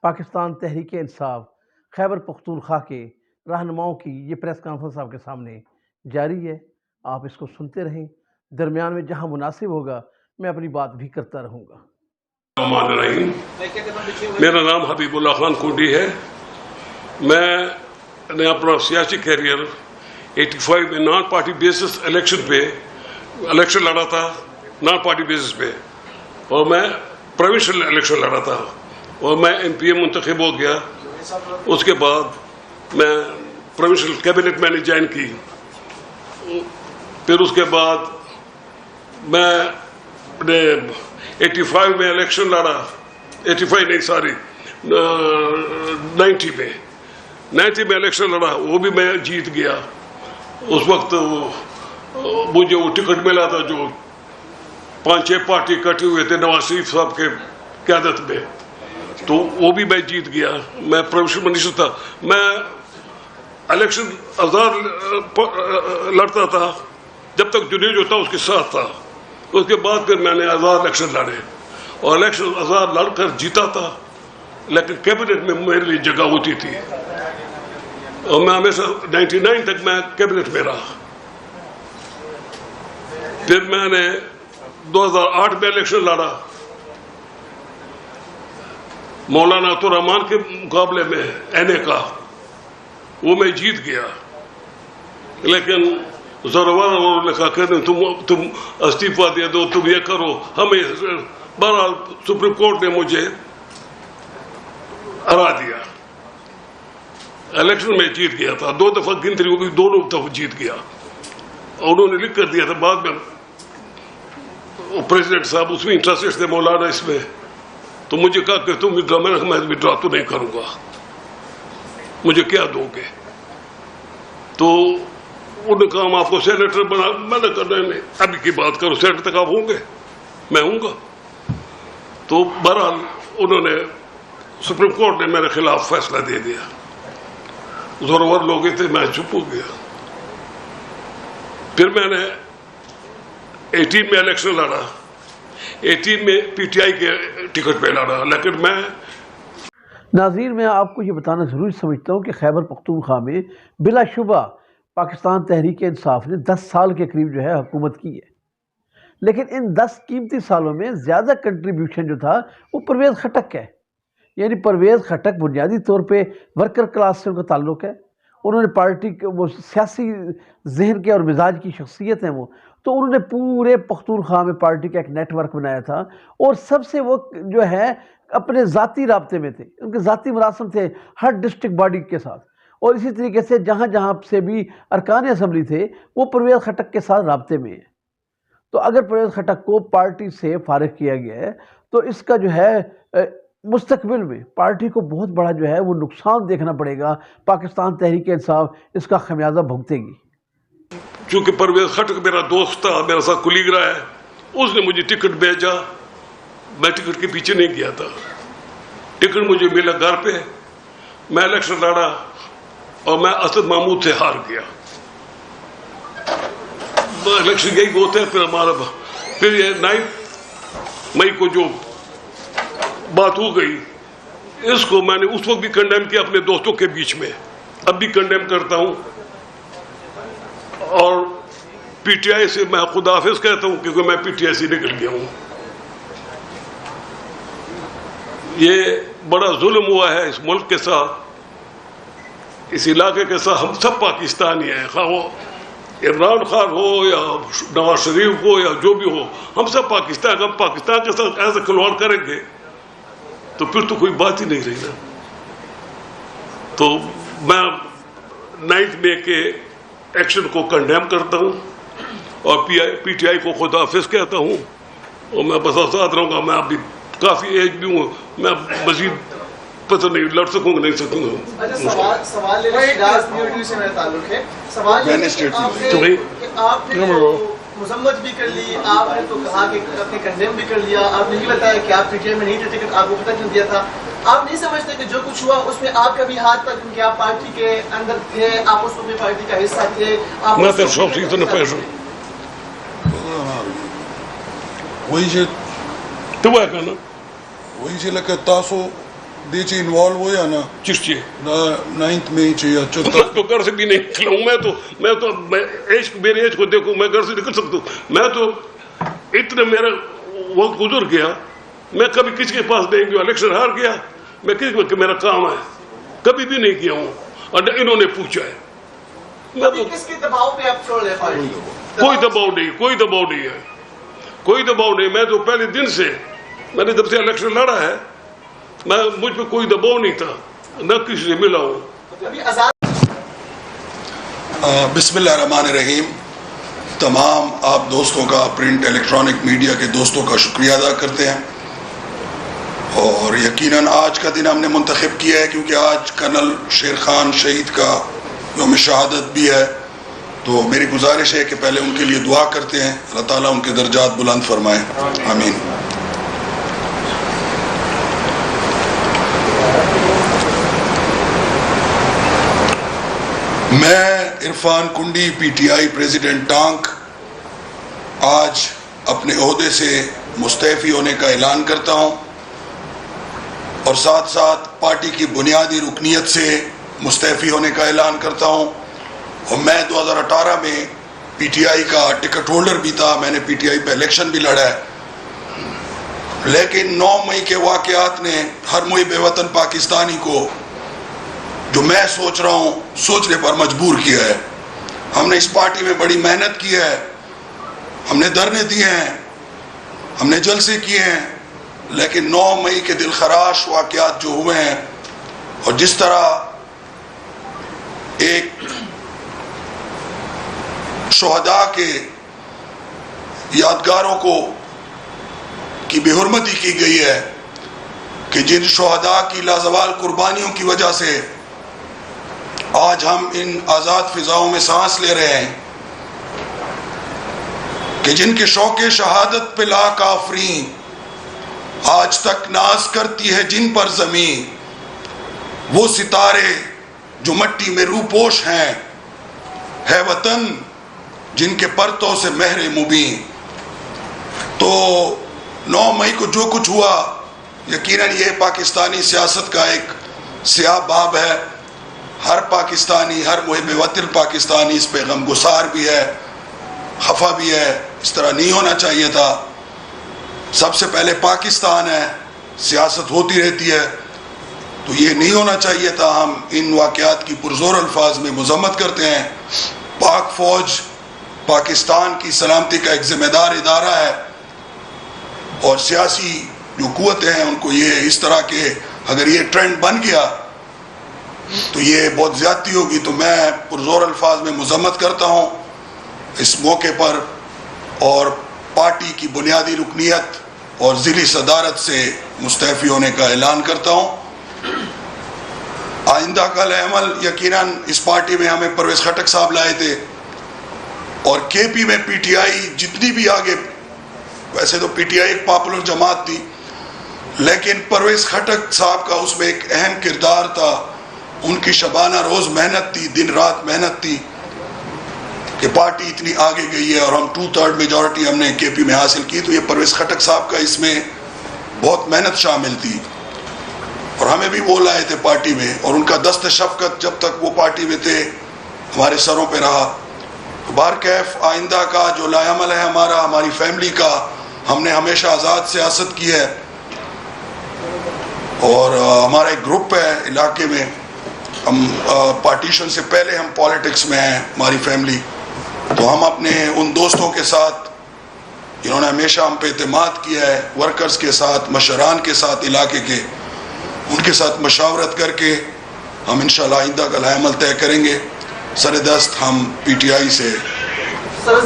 پاکستان تحریک انصاف خیبر پختونخوا کے رہنماؤں کی یہ پریس کانفرنس آپ کے سامنے جاری ہے. آپ اس کو سنتے رہیں. درمیان میں جہاں مناسب ہوگا میں اپنی بات بھی کرتا رہوں گا. میرا نام حبیب اللہ خان کنڈی ہے. میں نے اپنا سیاسی کیریئر 85 میں نان پارٹی بیسس الیکشن لڑا تھا نان پارٹی بیسس پہ, اور میں پروونشل الیکشن لڑا تھا اور میں MP منتخب ہو گیا. اس کے بعد میں پروونشل کیبنٹ میں نے جوائن کی. پھر اس کے بعد میں 85 میں الیکشن لڑا, 85 نہیں سوری 90 میں الیکشن لڑا, وہ بھی میں جیت گیا. اس وقت مجھے وہ ٹکٹ ملا تھا جو 5-6 پارٹی اکٹھے ہوئے تھے نواز شریف صاحب کے قیادت میں, تو وہ بھی میں جیت گیا. میں پروونشل منسٹر تھا. میں الیکشن آزاد لڑتا تھا جب تک جنید جو تھا اس کے ساتھ تھا. اس کے بعد پھر میں نے آزاد الیکشن لڑے اور الیکشن آزاد لڑ کر جیتا تھا, لیکن کیبنٹ میں میرے لیے جگہ ہوتی تھی اور میں ہمیشہ 99 تک میں کیبنٹ میں رہا. پھر میں نے 2008 میں الیکشن لڑا مولانا عبدالرحمان کے مقابلے میں NA کا, وہ میں جیت گیا. لیکن زورور نے کہا کہ تم استعفیٰ دے دو, تم یہ کرو. ہمیں بہرحال سپریم کورٹ نے مجھے ہرا دیا. الیکشن میں جیت گیا تھا, 2 دفعہ گنتری ہو گئی, دونوں دفعہ جیت گیا. اور انہوں نے لکھ کر دیا تھا بعد میں, پریزیڈنٹ صاحب اس میں انٹرسٹڈ تھے مولانا اس میں, تو مجھے کہا کہ تم وڈرا, میں وڈرا تو نہیں کروں گا, مجھے کیا دو گے. تو انہوں نے کہا ہم آپ کو سینیٹر بنا. میں نے کہا نہیں ابھی کی بات کرو, سینیٹر تک آپ ہوں گے, میں ہوں گا. تو بہرحال انہوں نے سپریم کورٹ نے میرے خلاف فیصلہ دے دیا. زورور لوگ تھے, میں چپ ہو گیا. پھر میں نے 18 میں الیکشن لڑا, 18 میں PTI کے ٹکٹ پہ لڑا. لیکن میں ناظرین, میں آپ کو یہ بتانا ضروری سمجھتا ہوں کہ خیبر پختونخوا میں بلا شبہ پاکستان تحریک انصاف نے 10 سال کے قریب جو ہے حکومت کی ہے. لیکن ان 10 قیمتی سالوں میں زیادہ کنٹریبیوشن جو تھا وہ پرویز خٹک ہے. یعنی پرویز خٹک بنیادی طور پہ ورکر کلاس سے ان کا تعلق ہے. انہوں نے پارٹی کے وہ سیاسی ذہن کے اور مزاج کی شخصیت ہیں وہ, تو انہوں نے پورے پختونخوا میں پارٹی کا ایک نیٹ ورک بنایا تھا. اور سب سے وہ جو ہے اپنے ذاتی رابطے میں تھے, ان کے ذاتی مراسم تھے ہر ڈسٹرکٹ باڈی کے ساتھ. اور اسی طریقے سے جہاں جہاں سے بھی ارکان اسمبلی تھے وہ پرویز خٹک کے ساتھ رابطے میں ہیں. تو اگر پرویز خٹک کو پارٹی سے فارغ کیا گیا ہے تو اس کا جو ہے مستقبل میں پارٹی کو بہت بڑا جو ہے وہ نقصان دیکھنا پڑے گا. پاکستان تحریک انصاف اس کا خمیازہ بھگتے گی. چونکہ پرویز خٹک میرا دوست تھا, میرا ساتھ کلیگ رہا ہے, اس نے مجھے ٹکٹ بھیجا. میں ٹکٹ کے پیچھے نہیں گیا تھا, ٹکٹ مجھے ملا گھر پہ. میں الیکشن لڑا اور میں اسد محمود سے ہار گیا. الیکشن یہی ہوتا ہے. پھر ہمارا پھر یہ 9 مئی کو جو بات ہو گئی, اس کو میں نے اس وقت بھی کنڈیم کیا اپنے دوستوں کے بیچ میں, اب بھی کنڈیم کرتا ہوں. اور PTI سے میں خدا حافظ کہتا ہوں کیونکہ میں PTI سے نکل گیا ہوں. یہ بڑا ظلم ہوا ہے اس ملک کے ساتھ, اس علاقے کے ساتھ. ہم سب پاکستانی ہیں, خواہ وہ عمران خان ہو یا نواز شریف ہو یا جو بھی ہو, ہم سب پاکستان. ہم پاکستان کے ساتھ ایسے کھلواڑ کریں گے تو پھر تو کوئی بات ہی نہیں رہی نا. تو میں 9 مئی کے ایکشن کو کنڈیم کرتا ہوں اور PTI کو خدا حافظ کہتا ہوں. اور میں بس آزاد رہوں گا. میں ابھی کافی ایج بھی ہوں, میں مزید پتہ نہیں لڑ سکوں گا نہیں سکوں گا. سوال سے میرا تعلق ہے. سوال آپ نے مذمت بھی کر لی, آپ نے تو کہا کہ اپنے کنڈیم بھی کر لیا, آپ نے بھی بتایا کہ آپ PTI میں نہیں تھے, ٹکٹ آپ کو پتہ چل دیا تھا. آپ نہیں سمجھتے کہ جو کچھ ہوا اس میں آپ کا بھی ہاتھ تھا, کیونکہ آپ پارٹی کے اندر تھے, آپ اس وقت پارٹی کا حصہ تھے. میں تو سب چیز نہ پیش ہوں. وہی سے تو وہ کہنا وہی سے لکه تاسو دی چی انوالو ہوئے یا نا چشتی 9th میں چی یا میں تو گھر سے بھی نہیں نکلا ہوں. میرے ایج کو دیکھوں, میں گھر سے نکل سکتا ہوں. میں تو اتنا میرا وقت گزر گیا, میں کبھی کسی کے پاس نہیں گیا. الیکشن ہار گیا, میں کسی کو میرا کام ہے کبھی بھی نہیں کیا ہوں, اور انہوں نے پوچھا ہے. میں تو کس کے دباؤ پہ آپ چھوڑ رہے پارٹی؟ کوئی دباؤ نہیں, کوئی دباؤ نہیں ہے, کوئی دباؤ نہیں. میں تو پہلے دن سے, میں نے جب سے الیکشن لڑا ہے, مجھ پہ کوئی دباؤ نہیں تھا, نہ کسی سے ملا ہوں. بسم اللہ الرحمن الرحیم. تمام آپ دوستوں کا, پرنٹ الیکٹرانک میڈیا کے دوستوں کا شکریہ ادا کرتے ہیں. اور یقیناً آج کا دن ہم نے منتخب کیا ہے کیونکہ آج کرنل شیر خان شہید کا یوم شہادت بھی ہے. تو میری گزارش ہے کہ پہلے ان کے لیے دعا کرتے ہیں, اللہ تعالیٰ ان کے درجات بلند فرمائے, آمین. میں عرفان کنڈی, پی ٹی آئی پریزیڈنٹ ٹانک, آج اپنے عہدے سے مستعفی ہونے کا اعلان کرتا ہوں, اور ساتھ ساتھ پارٹی کی بنیادی رکنیت سے مستعفی ہونے کا اعلان کرتا ہوں. اور میں 2018 میں پی ٹی آئی کا ٹکٹ ہولڈر بھی تھا, میں نے پی ٹی آئی پہ الیکشن بھی لڑا ہے, لیکن 9 مئی کے واقعات نے ہر محب وطن پاکستانی کو جو میں سوچ رہا ہوں سوچنے پر مجبور کیا ہے. ہم نے اس پارٹی میں بڑی محنت کی ہے, ہم نے دھرنے دیے ہیں, ہم نے جلسے کیے ہیں, لیکن 9 مئی کے دلخراش واقعات جو ہوئے ہیں, اور جس طرح ایک شہداء کے یادگاروں کو کی بے حرمتی کی گئی ہے, کہ جن شہداء کی لازوال قربانیوں کی وجہ سے آج ہم ان آزاد فضاؤں میں سانس لے رہے ہیں, کہ جن کے شوق شہادت پہ لاکھ آفرین, آج تک ناز کرتی ہے جن پر زمین, وہ ستارے جو مٹی میں روپوش ہیں, ہے وطن جن کے پرتوں سے مہر مبین. تو 9 مئی کو جو کچھ ہوا, یقیناً یہ پاکستانی سیاست کا ایک سیاہ باب ہے. ہر پاکستانی, ہر محب وطن پاکستانی اس پہ غمگسار بھی ہے, خفا بھی ہے. اس طرح نہیں ہونا چاہیے تھا. سب سے پہلے پاکستان ہے, سیاست ہوتی رہتی ہے, تو یہ نہیں ہونا چاہیے تھا. ہم ان واقعات کی پرزور الفاظ میں مذمت کرتے ہیں. پاک فوج پاکستان کی سلامتی کا ایک ذمہ دار ادارہ ہے, اور سیاسی جو قوتیں ہیں ان کو یہ اس طرح کے اگر یہ ٹرینڈ بن گیا تو یہ بہت زیادتی ہوگی. تو میں پرزور الفاظ میں مذمت کرتا ہوں اس موقع پر, اور پارٹی کی بنیادی رکنیت اور ضلعی صدارت سے مستعفی ہونے کا اعلان کرتا ہوں. آئندہ کا عمل یقیناً اس پارٹی میں ہمیں پرویز خٹک صاحب لائے تھے, اور کے پی میں پی ٹی آئی جتنی بھی آگے, ویسے تو پی ٹی آئی ایک پاپولر جماعت تھی, لیکن پرویز خٹک صاحب کا اس میں ایک اہم کردار تھا. ان کی شبانہ روز محنت تھی, دن رات محنت تھی کہ پارٹی اتنی آگے گئی ہے, اور ہم 2/3 میجورٹی ہم نے کے پی میں حاصل کی. تو یہ پرویز خٹک صاحب کا اس میں بہت محنت شامل تھی, اور ہمیں بھی وہ لائے تھے پارٹی میں, اور ان کا دست شفقت جب تک وہ پارٹی میں تھے ہمارے سروں پہ رہا. بہرکیف آئندہ کا جو لائے عمل ہے ہمارا, ہماری فیملی کا, ہم نے ہمیشہ آزاد سیاست کی ہے, اور ہمارا ایک گروپ ہے علاقے میں, ہم پارٹیشن سے پہلے ہم پالیٹکس میں ہیں ہماری فیملی. تو ہم اپنے ان دوستوں کے ساتھ جنہوں نے ہمیشہ ہم پہ اعتماد کیا ہے, ورکرز کے ساتھ, مشران کے ساتھ علاقے کے, ان کے ساتھ مشاورت کر کے ہم انشاءاللہ آئندہ کا لائے عمل طے کریں گے. سر دست ہم پی ٹی آئی سے. آپ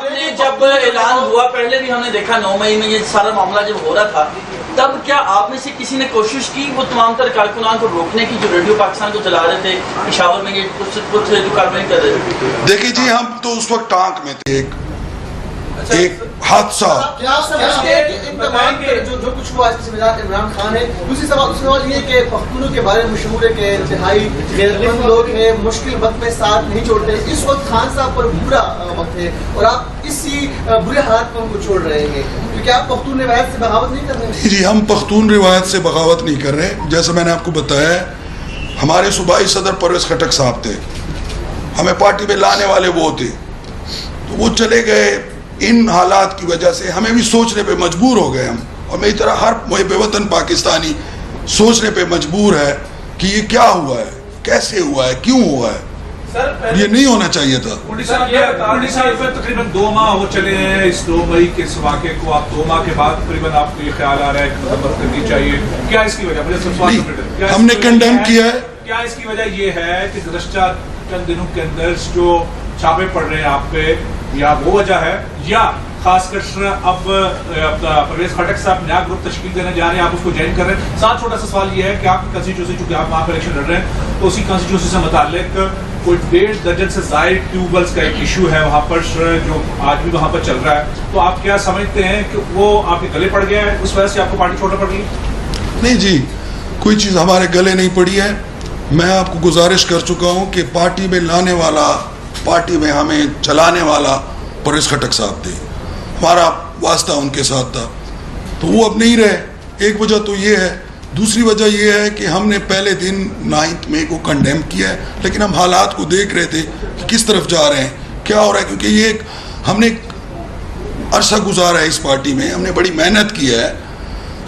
نے جب اعلان ہوا, پہلے بھی ہم نے دیکھا 9 مئی میں یہ سارا معاملہ جب ہو رہا تھا, تب کیا آپ میں سے کسی نے کوشش کی وہ تمام تر کارکنان کو روکنے کی جو ریڈیو پاکستان کو چلا رہے تھے, پشاور میں یہ کچھ جو کارروائی کر رہے تھے؟ دیکھیے جی, ہم تو اس وقت ٹانک میں تھے, ایک حادثہ. کیا آپ سمجھتے ہیں کہ ان تمام جو کچھ ہوا اس کے ذمہ دار عمران خان ہے؟ دوسری سوال یہ کہ پختونوں کے بارے میں مشہور ہے کہ انتہائی غیرت مند لوگ ہیں، مشکل وقت میں ساتھ نہیں چھوڑتے. اس وقت خان صاحب پر برا وقت ہے اور آپ اسی برے حالات میں ان کو چھوڑ رہے ہیں، کیونکہ آپ پختون روایت سے بغاوت نہیں کر رہے. جی ہم پختون روایت سے بغاوت نہیں کر رہے. جیسے میں نے آپ کو بتایا ہمارے صوبائی صدر پرویز خٹک صاحب تھے، ہمیں پارٹی میں لانے والے وہ تھے، تو وہ چلے گئے. ان حالات کی وجہ سے ہمیں بھی سوچنے پہ مجبور ہو گئے ہم، اور میری طرح ہر محب وطن پاکستانی سوچنے پہ مجبور ہے کہ یہ کیا ہوا ہے، کیسے ہوا ہے، کیوں ہوا ہے. یہ نہیں ہونا چاہیے تھا. تقریباً 2 ماہ ہو چلے ہیں اس 2 مئی کے اس واقعے کو. آپ 2 ماہ کے بعد تقریباً آپ کو یہ خیال آ رہا ہے کہ مذمت کرنی چاہیے. کیا اس کی وجہ؟ ہم نے کنڈیم کیا ہے. کیا اس کی وجہ یہ ہے کہ گزشتہ چند دنوں کے اندر جو چھاپے پڑ رہے ہیں آپ پہ، یا وہ وجہ ہے، یا خاص کر اب پرویز خٹک صاحب نیا گروپ تشکیل دینے جا رہے ہیں، آپ اس کو جوائن کر رہے ہیں؟ ساتھ چھوٹا سا سوال یہ ہے کہ آپ کی کنسٹیچوئنسی، چونکہ آپ وہاں پہ الیکشن لڑ رہے ہیں، تو اسی کنسٹیچوئنسی سے متعلق کوئی 1.5 درجن سے زائد ٹیوب ویلز کا ایک ایشو ہے وہاں پر جو آج بھی وہاں پر چل رہا ہے. تو آپ کیا سمجھتے ہیں کہ وہ آپ کے گلے پڑ گیا ہے، اس وجہ سے آپ کو پارٹی چھوڑنا پڑ گئی؟ نہیں جی، کوئی چیز ہمارے گلے نہیں پڑی ہے. میں آپ کو گزارش کر چکا ہوں کہ پارٹی میں لانے والا، پارٹی میں ہمیں چلانے والا پرویز خٹک صاحب تھے، ہمارا واسطہ ان کے ساتھ تھا، تو وہ اب نہیں رہے. ایک وجہ تو یہ ہے. دوسری وجہ یہ ہے کہ ہم نے پہلے دن 9 مئی کو کنڈیم کیا ہے، لیکن ہم حالات کو دیکھ رہے تھے کہ کس طرف جا رہے ہیں، کیا ہو رہا ہے. کیونکہ یہ ہم نے عرصہ گزارا ہے اس پارٹی میں، ہم نے بڑی محنت کی ہے،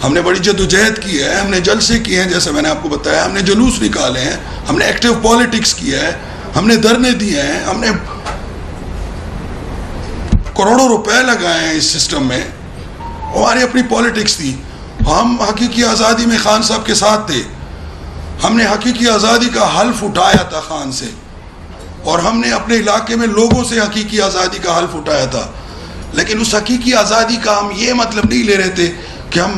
ہم نے بڑی جدوجہد کی ہے، ہم نے جلسے کیے ہیں، جیسے میں نے آپ کو بتایا، ہم نے جلوس نکالے ہیں، ہم نے ایکٹیو پالیٹکس کیا ہے، ہم نے دھرنے دیے ہیں، ہم نے کروڑوں روپے لگائے ہیں اس سسٹم میں. ہماری اپنی پالیٹکس تھی. ہم حقیقی آزادی میں خان صاحب کے ساتھ تھے. ہم نے حقیقی آزادی کا حلف اٹھایا تھا خان سے، اور ہم نے اپنے علاقے میں لوگوں سے حقیقی آزادی کا حلف اٹھایا تھا. لیکن اس حقیقی آزادی کا ہم یہ مطلب نہیں لے رہے تھے کہ ہم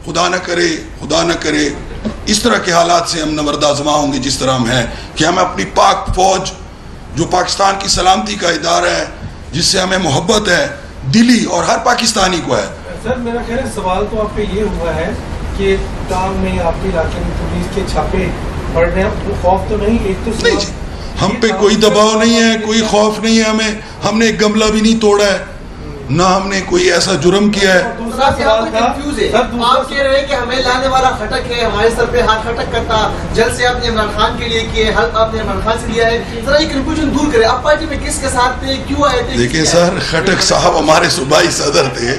خدا نہ کرے اس طرح کے حالات سے ہم نبرد آزما ہوں گے جس طرح ہم ہیں، کہ ہم اپنی پاک فوج جو پاکستان کی سلامتی کا ادارہ ہے، جس سے ہمیں محبت ہے دلی اور ہر پاکستانی کو ہے. سر میرا خیال ہے سوال تو آپ پہ یہ ہوا ہے کہ کام میں آپ کے علاقے میں پولیس کے چھاپے پڑ رہے ہیں، وہ خوف تو نہیں؟ ایک تو نہیں جی، ہم پہ کوئی دباؤ نہیں ہے، کوئی خوف نہیں ہے ہمیں. ہم نے ایک گملہ بھی نہیں توڑا ہے، نہ ہم نے کوئی ایسا جرم کیا ہے. دوسرا سوال تھا، آپ کہہ رہے ہیں کہ ہمیں لانے والا خٹک ہے، ہمارے سر پہ ہاتھ خٹک کرتا. جلد سے آپ نے عمران خان کے لیے کیے، حلف آپ نے عمران خان سے لیا ہے. ذرا یہ کنفیوژن دور کریں، آپ پارٹی میں کس کے ساتھ تھے، کیوں آئے تھے؟ دیکھیں سر، خٹک صاحب ہمارے صوبائی صدر تھے.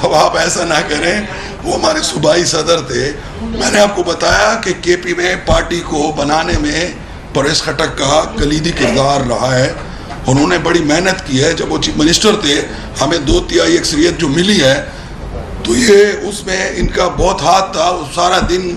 اب آپ ایسا نہ کریں، وہ ہمارے صوبائی صدر تھے. میں نے آپ کو بتایا کہ کے پی میں پارٹی کو بنانے میں پرویز خٹک کا کلیدی کردار رہا ہے. انہوں نے بڑی محنت کی ہے. جب وہ چیف منسٹر تھے، ہمیں 2/3 اکثریت جو ملی ہے، تو یہ اس میں ان کا بہت ہاتھ تھا. سارا دن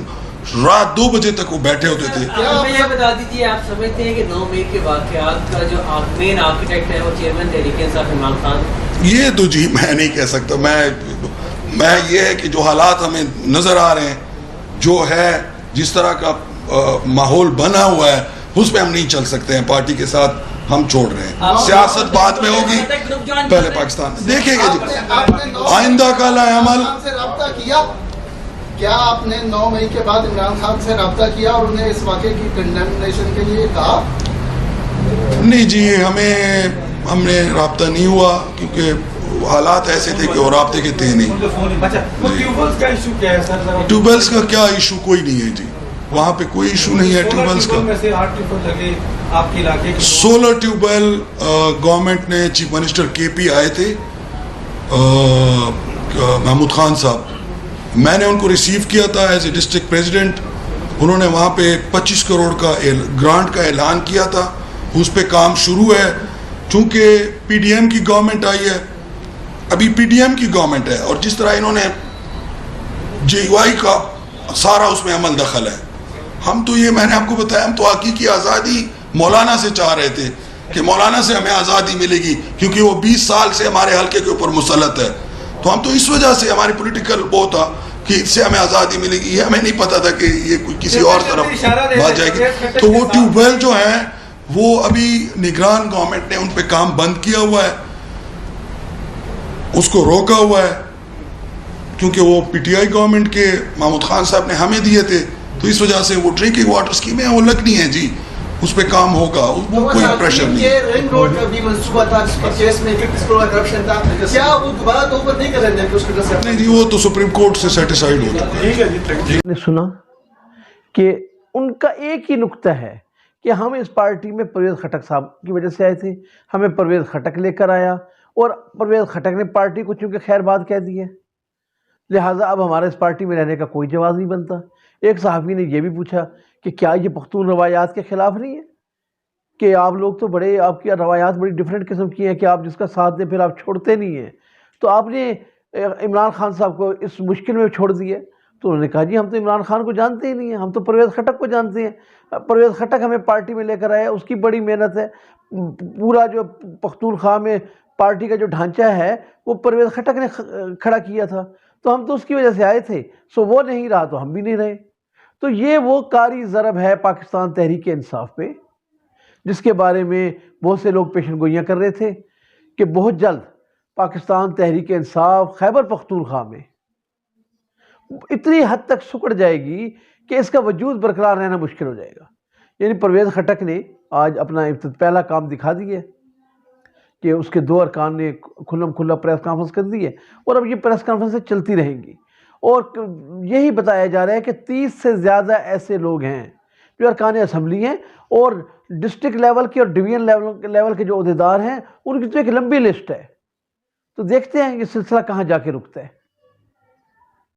رات 2 بجے تک وہ بیٹھے ہوتے تھے. یہ بتا دیجیے، آپ سمجھتے ہیں کہ 9 مئی کے واقعات کا جو مین آرکیٹیکٹ ہے وہ چیئرمین تحریک انصاف عمران خان؟ یہ تو جی میں نہیں کہہ سکتا. میں یہ ہے کہ جو حالات ہمیں نظر آ رہے ہیں، جو ہے جس طرح کا ماحول بنا ہوا ہے، اس پہ ہم نہیں چل سکتے ہیں. پارٹی کے ساتھ ہم چھوڑ رہے ہیں. سیاست بعد میں ہوگی، پہلے پاکستان دیکھیں گے. جی آئندہ کا عمل سے رابطہ کیا؟ کیا آپ نے 9 مئی کے بعد عمران خان سے رابطہ کیا اور انہیں اس واقعے کی کنڈیمنیشن کے لیے کہا؟ نہیں جی، ہم نے رابطہ نہیں ہوا، کیونکہ حالات ایسے تھے کہ وہ رابطے کے تھے نہیں. ٹیوب ویلز کا کیا ایشو؟ کوئی نہیں ہے جی، وہاں پہ کوئی ایشو نہیں ہے ٹیوب ویلز کا. 16 ٹیوب ویل گورنمنٹ نے، چیف منسٹر کے پی آئے تھے محمود خان صاحب، میں نے ان کو ریسیو کیا تھا ایز اے ڈسٹرکٹ پریزیڈنٹ. انہوں نے وہاں پہ 25 کروڑ کا گرانٹ کا اعلان کیا تھا. اس پہ کام شروع ہے. چونکہ پی ڈی ایم کی گورنمنٹ آئی ہے، ابھی پی ڈی ایم کی گورنمنٹ ہے، اور جس طرح انہوں نے جے یو آئی کا سارا اس میں عمل دخل ہے. ہم تو یہ میں نے آپ کو بتایا، ہم تو حقیقی آزادی مولانا سے چاہ رہے تھے کہ مولانا سے ہمیں آزادی ملے گی، کیونکہ وہ 20 سال سے ہمارے حلقے کے اوپر مسلط ہے. تو ہم تو اس وجہ سے ہماری پولیٹیکل وہ تھا کہ اس سے ہمیں آزادی ملے گی. ہمیں نہیں پتا تھا کہ یہ کوئی کسی اور طرف بات جائے گی. تو وہ ٹیوب ویل جو ہیں وہ ابھی نگران گورنمنٹ نے ان پہ کام بند کیا ہوا ہے. اس کو روکا ہوا ہے کیونکہ وہ پی ٹی آئی گورنمنٹ کے محمود خان صاحب نے ہمیں دیے تھے, تو اس وجہ سے وہ ڈرنکنگ واٹر اسکیمیں وہ لگنی ہیں جی, اس پہ کام ہوگا, وہ کوئی پریشر نہیں. یہ رنگ روڈ کا بھی منصوبہ تھا جس کا کیس میں 31 کروڑ کا کرپشن تھا, کیا وہ دوبارہ تو اوپر نہیں کر رہے تھے اس کی وجہ سے؟ نہیں جی, وہ تو سپریم کورٹ سے سیٹسفائیڈ ہو چکا ہے. نے سنا کہ ان کا ایک ہی نقطہ ہے کہ ہم اس پارٹی میں پرویز خٹک صاحب کی وجہ سے آئے تھے, ہمیں پرویز خٹک لے کر آیا, اور پرویز خٹک نے پارٹی کو چونکہ خیر بات کہہ دی ہے, لہٰذا اب ہمارا اس پارٹی میں رہنے کا کوئی جواز نہیں بنتا. ایک صحافی نے یہ بھی پوچھا کہ کیا یہ پختون روایات کے خلاف نہیں ہے, کہ آپ لوگ تو بڑے, آپ کی روایات بڑی ڈیفرنٹ قسم کی ہیں کہ آپ جس کا ساتھ دیں پھر آپ چھوڑتے نہیں ہیں, تو آپ نے عمران خان صاحب کو اس مشکل میں چھوڑ دیے. تو انہوں نے کہا جی ہم تو عمران خان کو جانتے ہی نہیں ہیں, ہم تو پرویز خٹک کو جانتے ہیں. پرویز خٹک ہمیں پارٹی میں لے کر آیا, اس کی بڑی محنت ہے, پورا جو پختونخوا میں پارٹی کا جو ڈھانچہ ہے وہ پرویز خٹک نے کھڑا کیا تھا, تو ہم تو اس کی وجہ سے آئے تھے, سو وہ نہیں رہا تو ہم بھی نہیں رہے. تو یہ وہ کاری ضرب ہے پاکستان تحریک انصاف پہ, جس کے بارے میں بہت سے لوگ پیشن گوئیاں کر رہے تھے کہ بہت جلد پاکستان تحریک انصاف خیبر پختونخوا میں اتنی حد تک سکڑ جائے گی کہ اس کا وجود برقرار رہنا مشکل ہو جائے گا. یعنی پرویز خٹک نے آج اپنا پہلا کام دکھا دیا کہ اس کے 2 ارکان نے کھلم کھلا پریس کانفرنس کر دی ہے, اور اب یہ پریس کانفرنسیں چلتی رہیں گی, اور یہی بتایا جا رہا ہے کہ 30 سے زیادہ ایسے لوگ ہیں جو ارکان اسمبلی ہیں, اور ڈسٹرکٹ لیول کے اور ڈویژن لیول کے جو عہدیدار ہیں ان کی تو ایک لمبی لسٹ ہے. تو دیکھتے ہیں یہ سلسلہ کہاں جا کے رکتا ہے.